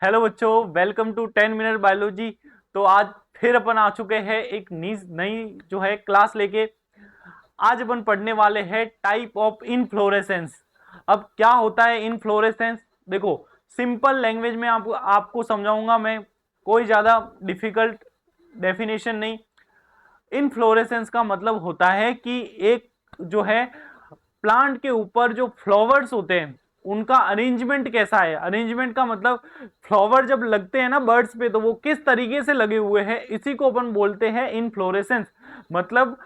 Hello बच्चों, welcome to 10 minute biology. तो आज फिर अपन आ चुके हैं एक नई जो है क्लास लेके। आज अपन पढ़ने वाले हैं टाइप ऑफ इनफ्लोरेसेंस। अब क्या होता है इनफ्लोरेसेंस? देखो, सिंपल लैंग्वेज में आपको समझाऊंगा मैं, कोई ज्यादा डिफिकल्ट डेफिनेशन नहीं। इनफ्लोरेसेंस का मतलब होता है कि एक जो है प्लांट के ऊपर जो फ्लावर्स होते हैं उनका अरेंजमेंट कैसा है। अरेंजमेंट का मतलब फ्लावर जब लगते हैं ना बर्ड्स पे, तो वो किस तरीके से लगे हुए हैं, इसी को अपन बोलते हैं इनफ्लोरेसेंस। मतलब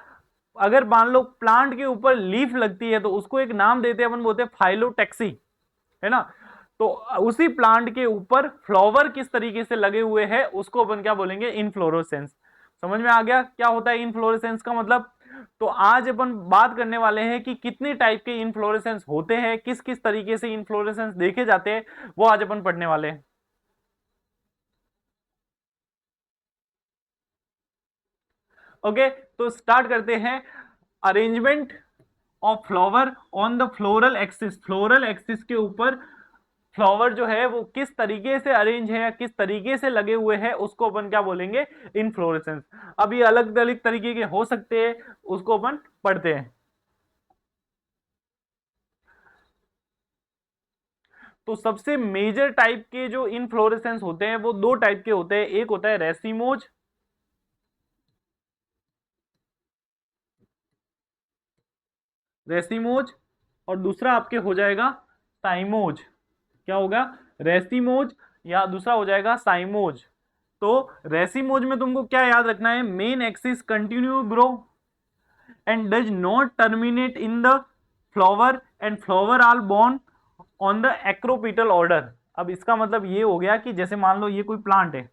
अगर मान लो प्लांट के ऊपर लीफ लगती है तो उसको एक नाम देते हैं, अपन बोलते हैं फाइलोटैक्सी, है ना। तो उसी प्लांट के ऊपर फ्लावर किस तरीके से लगे हुए हैं उसको अपन क्या बोलेंगे, इनफ्लोरेसेंस। समझ में आ गया क्या होता है इनफ्लोरेसेंस का मतलब? तो आज अपन बात करने वाले हैं कि कितने टाइप के इनफ्लोरेसेंस होते हैं, किस किस तरीके से इनफ्लोरेसेंस देखे जाते हैं, वो आज अपन पढ़ने वाले हैं। ओके, तो स्टार्ट करते हैं। Arrangement of flower on the floral axis. Floral axis के ऊपर फ्लावर जो है वो किस तरीके से अरेंज है या किस तरीके से लगे हुए हैं उसको अपन क्या बोलेंगे, इनफ्लोरेसेंस। अब ये अलग अलग तरीके के हो सकते हैं, उसको अपन पढ़ते हैं। तो सबसे मेजर टाइप के जो इनफ्लोरेसेंस होते हैं वो दो टाइप के होते हैं। एक होता है रेसिमोज, रेसिमोज, और दूसरा आपके हो जाएगा साइमोज। क्या होगा? रेसिमोज, या दूसरा हो जाएगा साइमोज। तो रेसिमोज में तुमको क्या याद रखना है, main axis continue grow and does not terminate in the flower and flower are born on the acropetal order। अब इसका मतलब ये हो गया कि जैसे मान लो ये कोई प्लांट है,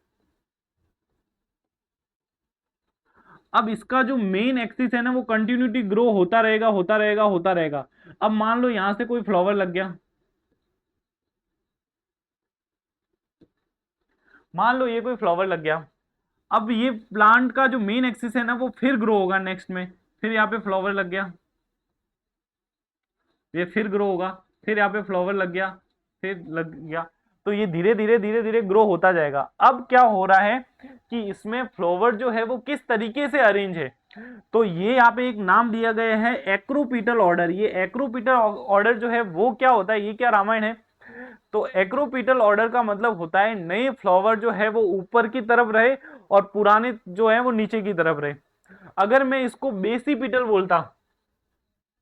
अब इसका जो मेन एक्सिस है ना वो कंटिन्यूटी ग्रो होता रहेगा होता रहेगा होता रहेगा। अब मान लो यहां से कोई फ्लावर लग गया, मान लो ये कोई फ्लावर लग गया। अब ये प्लांट का जो मेन एक्सिस है ना वो फिर ग्रो होगा नेक्स्ट में, फिर यहाँ पे फ्लावर लग गया, ये फिर ग्रो होगा, फिर यहाँ पे फ्लावर लग गया, फिर लग गया। तो ये धीरे धीरे धीरे धीरे ग्रो होता जाएगा। अब क्या हो रहा है कि इसमें फ्लावर जो है वो किस तरीके से अरेंज है, तो ये यहाँ पे एक नाम दिया गया है एक्रोपीटल ऑर्डर। ये एक्रोपीटल ऑर्डर जो है वो क्या होता है, ये क्या रामायण है? तो एक्रोपीटल ऑर्डर का मतलब होता है नए फ्लावर जो है वो ऊपर की तरफ रहे और पुराने जो है वो नीचे की तरफ रहे। अगर मैं इसको बेसिपिटल बोलता,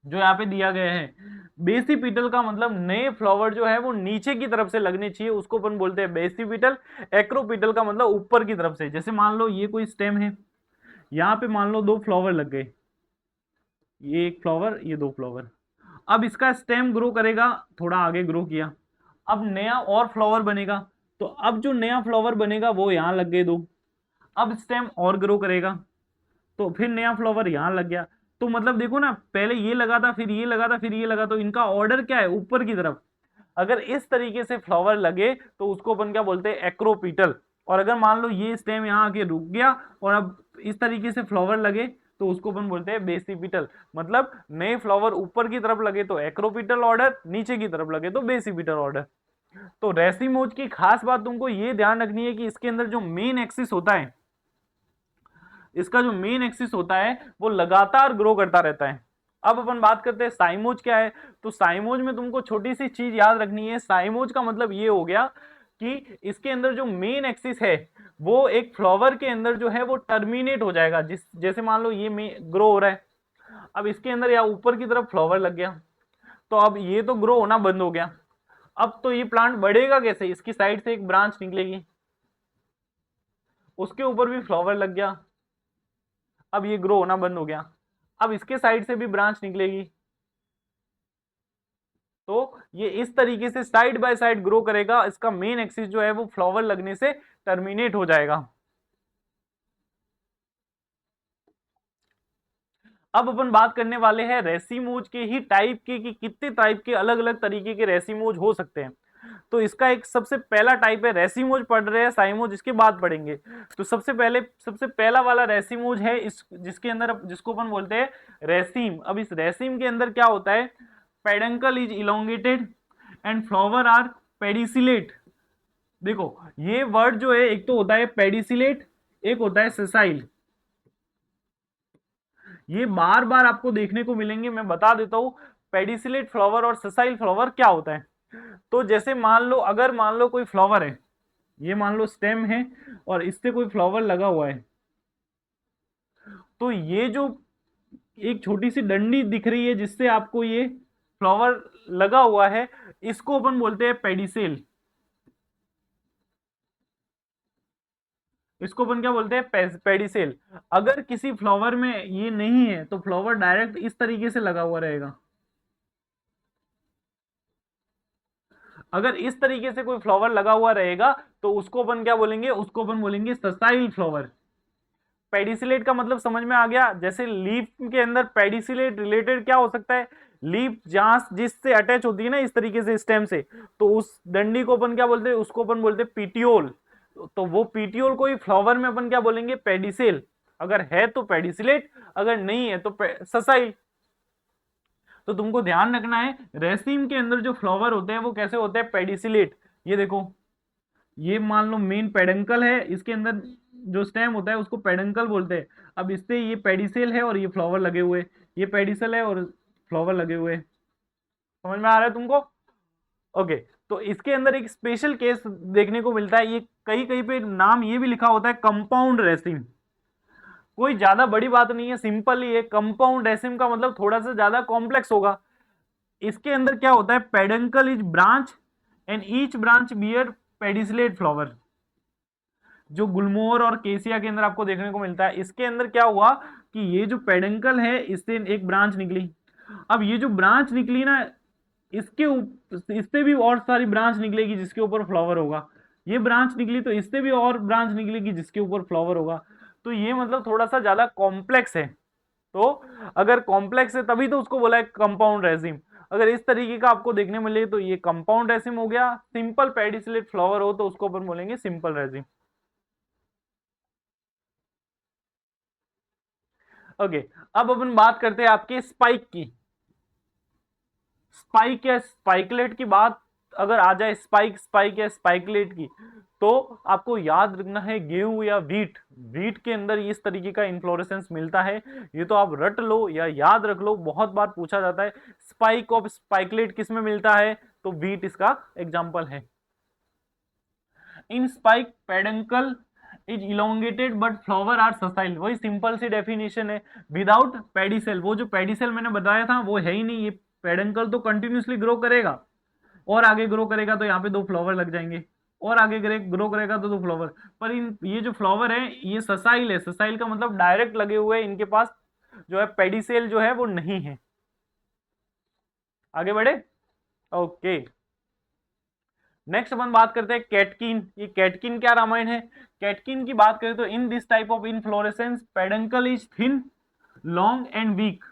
जो यहाँ पे दिया गया है, बेसिपिटल का मतलब नए फ्लावर जो है वो नीचे की तरफ से लगने चाहिए, उसको अपन बोलते हैं बेसिपिटल। एक्रोपिटल का मतलब ऊपर की तरफ से। जैसे मान लो ये कोई स्टेम है, यहाँ पे मान लो दो फ्लावर लग गए, ये एक फ्लावर ये दो फ्लावर। अब इसका स्टेम ग्रो करेगा, थोड़ा आगे ग्रो किया, अब नया और फ्लावर बनेगा। तो अब जो नया फ्लावर बनेगा वो यहाँ लग गए दो, अब स्टेम और ग्रो करेगा, तो फिर नया फ्लावर यहां लग गया। तो मतलब देखो ना, पहले ये लगा था, फिर ये लगा था, फिर ये लगा, तो इनका ऑर्डर क्या है, ऊपर की तरफ। अगर इस तरीके से फ्लावर लगे तो उसको अपन क्या बोलते हैं, एक्रोपीटल। और अगर मान लो ये स्टेम यहाँ आके रुक गया और अब इस तरीके से फ्लावर लगे तो उसको अपन बोलते हैं बेसिपिटल। मतलब नए फ्लावर ऊपर की तरफ लगे तो एक्रोपीटल ऑर्डर, नीचे की तरफ लगे तो बेसिपिटल ऑर्डर। तो रेसिमोज की खास बात तुमको ये ध्यान रखनी है कि इसके अंदर जो मेन एक्सिस होता है, इसका जो मेन एक्सिस होता है वो लगातार ग्रो करता रहता है। अब अपन बात करते हैं साइमोज क्या है। तो साइमोज में तुमको छोटी सी चीज याद रखनी है। साइमोज का मतलब ये हो गया कि इसके अंदर जो मेन एक्सिस है वो एक फ्लावर के अंदर जो है वो टर्मिनेट हो जाएगा। जिस जैसे मान लो ये ग्रो हो रहा है, अब इसके अंदर या ऊपर की तरफ फ्लावर लग गया, तो अब ये तो ग्रो होना बंद हो गया। अब तो ये प्लांट बढ़ेगा कैसे, इसकी साइड से एक ब्रांच निकलेगी, उसके ऊपर भी फ्लावर लग गया, अब ये ग्रो होना बंद हो गया। अब इसके साइड से भी ब्रांच निकलेगी, तो ये इस तरीके से साइड बाय साइड ग्रो करेगा। इसका मेन एक्सिस जो है वो फ्लावर लगने से टर्मिनेट हो जाएगा। अब अपन बात करने वाले हैं रेसिमोज के ही टाइप के, कि कितने टाइप के अलग अलग तरीके के रेसिमोज हो सकते हैं। तो इसका एक सबसे पहला टाइप है, रेसिमोज पढ़ रहे हैं, साइमोज इसके बाद पढ़ेंगे। तो सबसे पहला वाला रेसिमोज है इस जिसके अंदर जिसको अपन बोलते हैं रेसिम। अब इस रेसिम के अंदर क्या होता है, peduncle is elongated and flower are pedicellate. देखो ये वर्ड जो है एक तो होता है पेडिसिलेट, एक होता है सेसाइल। ये बार बार आपको देखने को मिलेंगे, मैं बता देता हूं पेडिसिलेट फ्लावर और सेसाइल फ्लावर क्या होता है। तो जैसे मान लो, अगर मान लो कोई फ्लावर है, ये मान लो स्टेम है और इससे कोई फ्लावर लगा हुआ है, तो ये जो एक छोटी सी डंडी दिख रही है जिससे आपको ये फ्लावर लगा हुआ है, इसको अपन बोलते हैं पेडिसेल। इसको अपन क्या बोलते हैं, पेडिसेल। अगर किसी फ्लावर में ये नहीं है तो फ्लावर डायरेक्ट इस तरीके से लगा हुआ रहेगा। अगर इस तरीके से कोई फ्लावर लगा हुआ रहेगा तो उसको अपन क्या बोलेंगे, उसको अपन बोलेंगे ससाइल फ्लावर। पेडिसिलेट का मतलब समझ में आ गया। जैसे लीफ के अंदर पेडिसिलेट रिलेटेड क्या हो सकता है, लीफ जहां जिससे अटैच होती है ना इस तरीके से स्टेम से, तो उस डंडी को अपन क्या बोलते हैं, उसको अपन बोलते हैं पीटियोल। तो वो पीटियोल को ही फ्लावर में अपन क्या बोलेंगे, पेडिसेल। अगर है तो पेडिसिलेट, अगर नहीं है तो ससाइल। तो तुमको ध्यान रखना है रेसिम के अंदर जो फ्लावर होते हैं वो कैसे होते हैं, पेडिसिलेट। ये देखो, ये मान लो मेन पेडंकल है, इसके अंदर जो स्टेम होता है उसको पेडंकल बोलते हैं। अब इससे ये पेडिसेल है और ये फ्लावर लगे हुए, ये पेडिसल है और फ्लावर लगे हुए। समझ में आ रहा है तुमको? ओके। तो इसके अंदर एक स्पेशल केस देखने को मिलता है, ये कहीं कहीं पे नाम ये भी लिखा होता है कंपाउंड रेसिम। कोई ज्यादा बड़ी बात नहीं है, सिंपल ही है। कंपाउंड रेसिम का मतलब थोड़ा सा ज्यादा कॉम्प्लेक्स होगा। इसके अंदर क्या होता है, peduncle is branch and each branch bear pedicellate flower. जो गुलमोहर और केसिया के अंदर आपको देखने को मिलता है, इसके अंदर क्या हुआ कि ये जो पेडंकल है इससे एक ब्रांच निकली। अब ये जो ब्रांच निकली ना, इससे भी और सारी ब्रांच निकलेगी जिसके ऊपर फ्लावर होगा। ये ब्रांच निकली तो इससे भी और ब्रांच निकलेगी जिसके ऊपर फ्लावर होगा। तो ये मतलब थोड़ा सा ज्यादा कॉम्प्लेक्स है। तो अगर कॉम्प्लेक्स है तभी तो उसको बोला है कंपाउंड रेजिम। अगर इस तरीके का आपको देखने मिले तो ये कंपाउंड रेजिम हो गया। सिंपल पेडिसिलेट फ्लावर हो तो उसको अपन बोलेंगे सिंपल रेजिम। ओके। अब अपन बात करते हैं आपके स्पाइक की। स्पाइक या स्पाइकलेट की बात अगर आ जाए, स्पाइक स्पाइक या स्पाइकलेट की, तो आपको याद रखना है गेहूं या वीट। वीट के अंदर इस तरीके का इन्फ्लोरेसेंस मिलता है। ये तो आप रट लो या याद रख लो, बहुत बार पूछा जाता है स्पाइक ऑफ स्पाइकलेट किस में मिलता है, तो वीट इसका एग्जाम्पल है। In spike peduncle is elongated but flower are sessile. वही सिंपल सी डेफिनेशन है। विदाउट पेडिसेल, वो जो पेडिसेल मैंने बताया था वो है ही नहीं। ये पेडंकल तो कंटिन्यूसली ग्रो करेगा, और आगे ग्रो करेगा तो यहाँ पे दो फ्लावर लग जाएंगे, और आगे ग्रो करेगा तो दो फ्लावर। पर इन ये जो फ्लावर है ये ससाइल है। ससाइल का मतलब डायरेक्ट लगे हुए हैं, इनके पास जो है पेडिसेल जो है वो नहीं है। आगे बढ़े। ओके। नेक्स्ट अपन बात करते हैं कैटकिन। ये कैटकिन क्या रामायण है। कैटकिन की बात करें तो in this type of inflorescence peduncle is thin, long and weak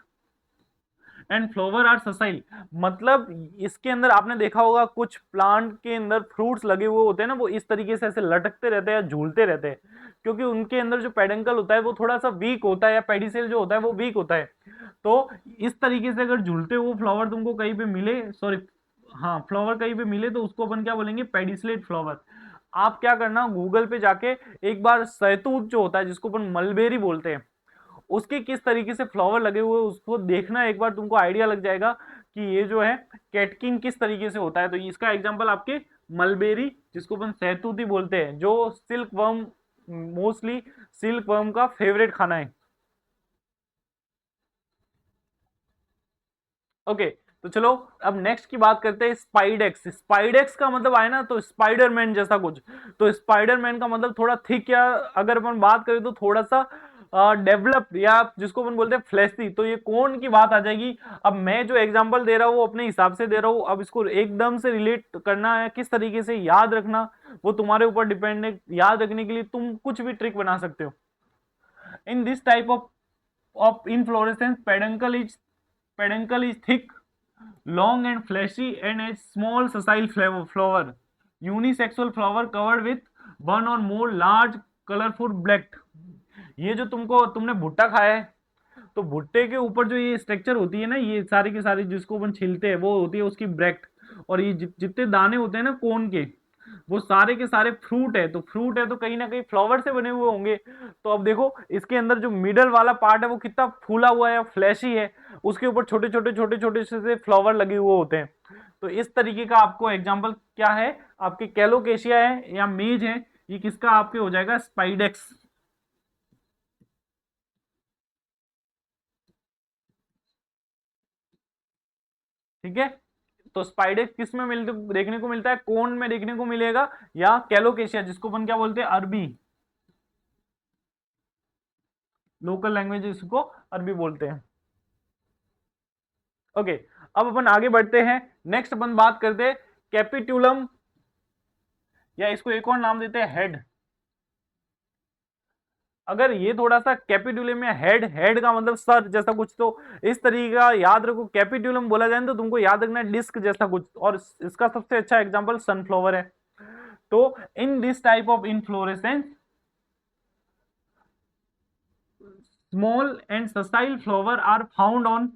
and flower are sessile. मतलब इसके अंदर आपने देखा होगा कुछ प्लांट के अंदर फ्रूट्स लगे हुए होते हैं ना, वो इस तरीके से ऐसे लटकते रहते हैं या झूलते रहते हैं, क्योंकि उनके अंदर जो पेडंकल होता है वो थोड़ा सा वीक होता है, या पेडिसेल जो होता है वो वीक होता है। तो इस तरीके से अगर झूलते हुए फ्लावर तुमको कहीं पे मिले, सॉरी, हाँ फ्लावर कहीं पे मिले, तो उसको अपन क्या बोलेंगे, पेडिसलेट फ्लावर। आप क्या करना, गूगल पे जाके एक बार सहतूत जो होता है जिसको अपन मलबेरी बोलते हैं, उसके किस तरीके से फ्लावर लगे हुए उसको देखना, एक बार तुमको आइडिया लग जाएगा कि ये जो है कैटकिन किस तरीके से होता है। तो इसका एग्जांपल आपके मलबेरी, जिसको अपन सहतूती बोलते हैं, जो silk worm, mostly silk worm का फेवरेट खाना है। ओके। तो चलो अब नेक्स्ट की बात करते हैं स्पाइडेक्स। स्पाइडेक्स का मतलब आए ना तो स्पाइडरमैन जैसा कुछ। तो स्पाइडरमैन का मतलब थोड़ा थिक, या अगर अपन बात करें तो थोड़ा सा डेवलप, या जिसको अपन बोलते हैं फ्लैसी। तो ये कौन की बात आ जाएगी। अब मैं जो एग्जांपल दे रहा हूँ वो अपने हिसाब से दे रहा हूँ, अब इसको एकदम से रिलेट करना है, किस तरीके से याद रखना वो तुम्हारे ऊपर डिपेंड है। याद रखने के लिए तुम कुछ भी ट्रिक बना सकते हो। इन this type of inflorescence peduncle is thick, long and fleshy and a small sessile flower. Unisexual flower covered with one or more large colorful black। ये जो तुमने भुट्टा खाया है, तो भुट्टे के ऊपर जो ये स्ट्रक्चर होती है ना, ये सारी की सारी जिसको अपन छिलते हैं वो होती है उसकी ब्रेक्ट। और ये जितने दाने होते हैं ना कोन के, वो सारे के सारे फ्रूट है, तो फ्रूट है तो कहीं ना कहीं फ्लावर से बने हुए होंगे। तो अब देखो इसके अंदर जो मिडल वाला पार्ट है वो कितना फूला हुआ है या फ्लैशी है, उसके ऊपर छोटे छोटे छोटे छोटे से फ्लावर लगे हुए होते हैं। तो इस तरीके का आपको एग्जाम्पल क्या है, आपके कैलोकेशिया है या मेज है, ये किसका आपके हो जाएगा, स्पाइडेक्स। ठीक है, तो स्पाइडेक्स किस में देखने को मिलता है, कोन में देखने को मिलेगा, या कैलोकेशिया जिसको अपन क्या बोलते हैं, अरबी, लोकल लैंग्वेज इसको अरबी बोलते हैं। ओके, अब अपन आगे बढ़ते हैं। नेक्स्ट अपन बात करते हैं कैपिटुलम, या इसको एक और नाम देते हैं हेड। अगर ये थोड़ा सा कैपिटुलम या हेड, हेड का मतलब सर जैसा कुछ, तो इस तरीके का याद रखो। कैपिटुलम बोला जाए तो तुमको याद रखना है डिस्क जैसा कुछ, और इसका सबसे अच्छा एग्जांपल सनफ्लावर है। तो in this type of inflorescence small and sessile flower are found on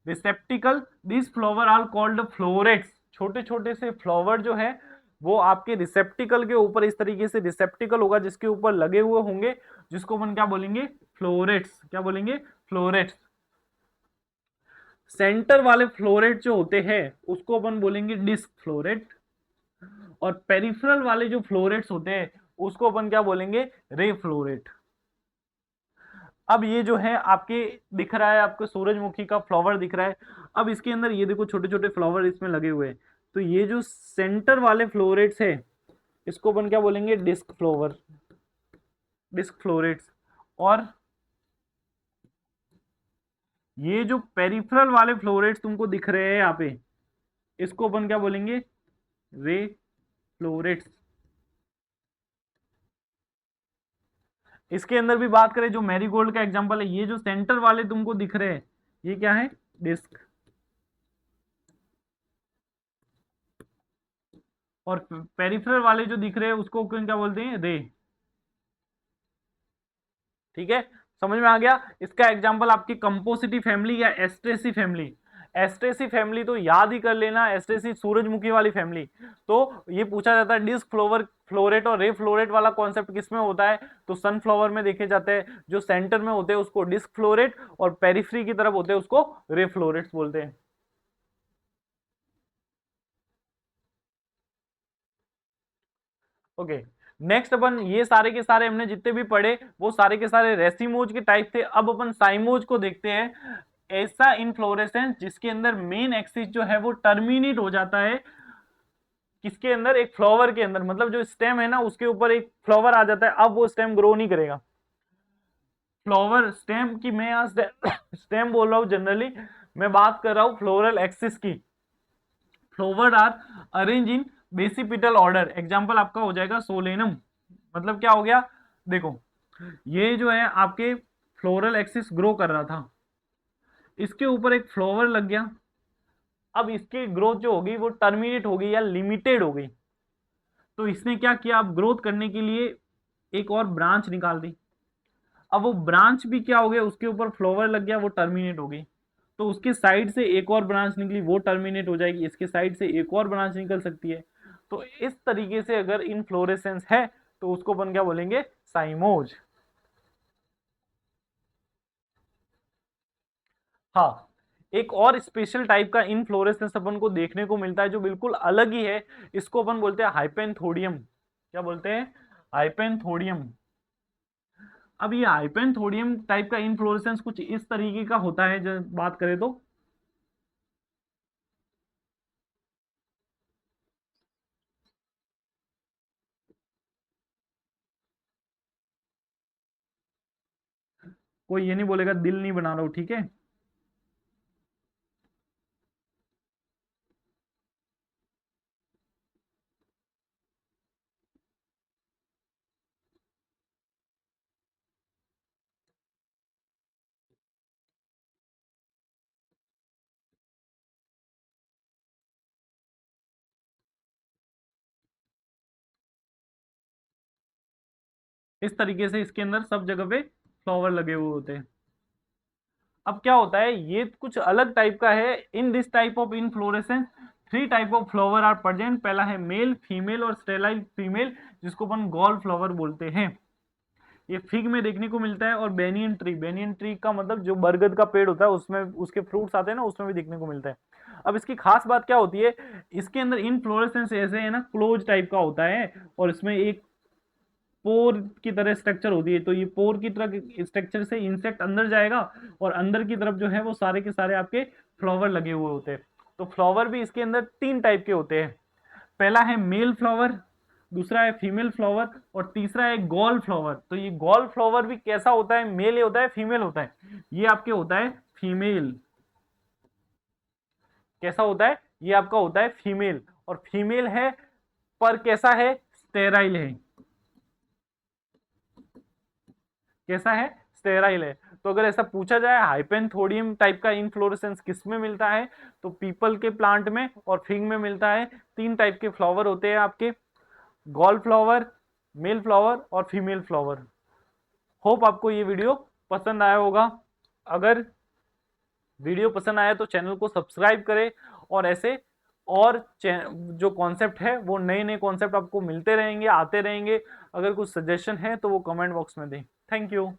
receptacle, this flower are called florets. छोटे छोटे से फ्लावर जो है वो आपके रिसेप्टिकल के ऊपर, इस तरीके से रिसेप्टिकल होगा जिसके ऊपर लगे हुए होंगे, जिसको अपन क्या बोलेंगे, फ्लोरेट्स। क्या बोलेंगे, फ्लोरेट्स। सेंटर वाले फ्लोरेट जो होते हैं उसको अपन बोलेंगे डिस्क फ्लोरेट, और पेरिफेरल वाले जो फ्लोरेट्स होते हैं उसको अपन क्या बोलेंगे, रे फ्लोरेट। अब ये जो है आपके दिख रहा है, आपको सूरजमुखी का फ्लावर दिख रहा है। अब इसके अंदर ये देखो छोटे छोटे फ्लावर इसमें लगे हुए हैं, तो ये जो सेंटर वाले फ्लोरेट्स है इसको अपन क्या बोलेंगे, डिस्क फ्लावर, डिस्क फ्लोरेट्स। और ये जो पेरिफेरल वाले फ्लोरेट्स तुमको दिख रहे हैं यहाँ पे, इसको अपन क्या बोलेंगे, रे फ्लोरेट्स। इसके अंदर भी बात करें, जो मैरीगोल्ड का एग्जांपल है, ये जो सेंटर वाले तुमको दिख रहे हैं ये क्या है, डिस्क। और पेरिफेरल वाले जो दिख रहे हैं उसको क्या बोलते हैं, रे। ठीक है, समझ में आ गया। इसका एग्जांपल आपकी कंपोसिटी फैमिली या एस्ट्रेसी फैमिली। एस्ट्रेसी फैमिली तो याद ही कर लेना, एस्ट्रेसी सूरजमुखी वाली फैमिली। तो ये पूछा जाता है डिस्क फ्लोवर फ्लोरेट और रे फ्लोरेट वाला कॉन्सेप्ट किसमें होता है, तो सनफ्लावर में देखे जाते हैं। जो सेंटर में होते हैं उसको डिस्क फ्लोरेट, और पेरिफ्री की तरफ होते हैं उसको रे फ्लोरेट्स बोलते हैं। ओके, नेक्स्ट अपन ये सारे के सारे हमने जितने भी पढ़े वो सारे के सारे रेसिमोज के टाइप थे। अब अपन साइमोज को देखते हैं। ऐसा इनफ्लोरेसेंस जिसके अंदर मेन एक्सिस जो है वो टर्मिनेट हो जाता है, किसके अंदर, एक फ्लावर के अंदर, मतलब जो स्टेम है ना उसके ऊपर एक फ्लावर आ जाता है, अब वो स्टेम ग्रो नहीं करेगा। फ्लावर स्टेम की, मैं यहाँ स्टेम बोल रहा हूँ जनरली, मैं बात कर रहा हूँ फ्लोरल एक्सिस की। Flower are arrange in basipetal order, example आपका हो जाएगा सोलेनम। मतलब क्या हो गया, देखो ये जो है आपके फ्लोरल एक्सिस ग्रो कर रहा था, इसके ऊपर एक फ्लावर लग गया, अब इसकी ग्रोथ जो होगी वो टर्मिनेट हो गई या लिमिटेड हो गई। तो इसने क्या किया, अब ग्रोथ करने के लिए एक और ब्रांच निकाल दी। अब वो ब्रांच भी क्या हो गया, उसके ऊपर फ्लावर लग गया, वो टर्मिनेट हो गई। तो उसके साइड से एक और ब्रांच निकली, वो टर्मिनेट हो जाएगी, इसके साइड से एक और ब्रांच निकल सकती है। तो इस तरीके से अगर इनफ्लोरेसेंस है तो उसको अपन क्या बोलेंगे, साइमोज। हाँ, एक और स्पेशल टाइप का इनफ्लोरेसेंस अपन को देखने को मिलता है जो बिल्कुल अलग ही है, इसको अपन बोलते हैं हाइपेंथोडियम। क्या बोलते हैं, हाइपेंथोडियम। अब ये हाइपेंथोडियम टाइप का इनफ्लोरेसेंस कुछ इस तरीके का होता है, जब बात करें तो कोई ये नहीं बोलेगा दिल नहीं बना रहा हूं, ठीक है। इस तरीके से इसके अंदर सब जगह पे फ्लावर लगे हुए होते हैं। अब क्या होता है, ये कुछ अलग टाइप का है in this type of inflorescence. Three type of flower are present. पहला है मेल, फीमेल और स्टेराइल फीमेल, जिसको अपन गॉल फ्लावर बोलते हैं। ये फिग में देखने को मिलता है। और बेनियन ट्री, बेनियन ट्री का मतलब जो बरगद का पेड़ होता है उसमें उसके फ्रूट्स आते हैं ना, उसमें भी देखने को मिलता है। अब इसकी खास बात क्या होती है, इसके अंदर इनफ्लोरेसेंस ऐसे है ना, क्लोज टाइप का होता है, और इसमें एक पोर की तरह स्ट्रक्चर होती है। तो ये पोर की तरह स्ट्रक्चर से इंसेक्ट अंदर जाएगा, और अंदर की तरफ जो है वो सारे के सारे आपके फ्लावर लगे हुए होते हैं। तो फ्लावर भी इसके अंदर तीन टाइप के होते हैं। पहला है मेल फ्लावर, दूसरा है फीमेल फ्लावर, और तीसरा है गॉल फ्लावर। तो ये गॉल फ्लावर भी कैसा होता है, मेल होता है फीमेल होता है? ये आपके होता है फीमेल। कैसा होता है? ये आपका होता है फीमेल, और फीमेल है पर कैसा है, स्टेराइल है। कैसा है? स्टेराइल है। तो अगर ऐसा पूछा जाए हाइपेंथोडियम टाइप का इनफ्लोरेसेंस किस में मिलता है, तो पीपल के प्लांट में और फिग में मिलता है। तीन टाइप के फ्लावर होते हैं आपके, गॉल फ्लावर, मेल फ्लावर और फीमेल फ्लावर। होप आपको ये वीडियो पसंद आया होगा। अगर वीडियो पसंद आया तो चैनल को सब्सक्राइब करें, और ऐसे और जो कॉन्सेप्ट है वो नए नए कॉन्सेप्ट आपको मिलते रहेंगे, आते रहेंगे। अगर कुछ सजेशन है तो वो कमेंट बॉक्स में दें। Thank you.